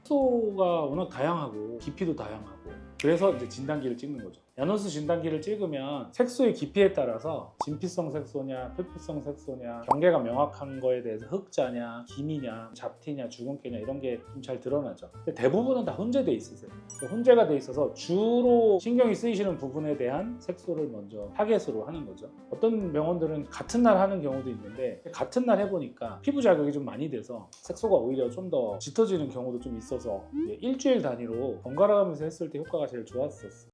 색소가 워낙 다양하고 깊이도 다양하고 그래서 이제 진단기를 찍는 거죠. 야노스 진단기를 찍으면 색소의 깊이에 따라서 진피성 색소냐, 표피성 색소냐, 경계가 명확한 거에 대해서 흑자냐, 기미냐, 잡티냐, 주근깨냐 이런 게 좀 잘 드러나죠. 근데 대부분은 다 혼재돼 있으세요. 혼재가 돼 있어서 주로 신경이 쓰이시는 부분에 대한 색소를 먼저 타겟으로 하는 거죠. 어떤 병원들은 같은 날 하는 경우도 있는데 같은 날 해보니까 피부 자극이 좀 많이 돼서 색소가 오히려 좀 더 짙어지는 경우도 좀 있어서 일주일 단위로 번갈아 가면서 했을 때 효과가 제일 좋았었어요.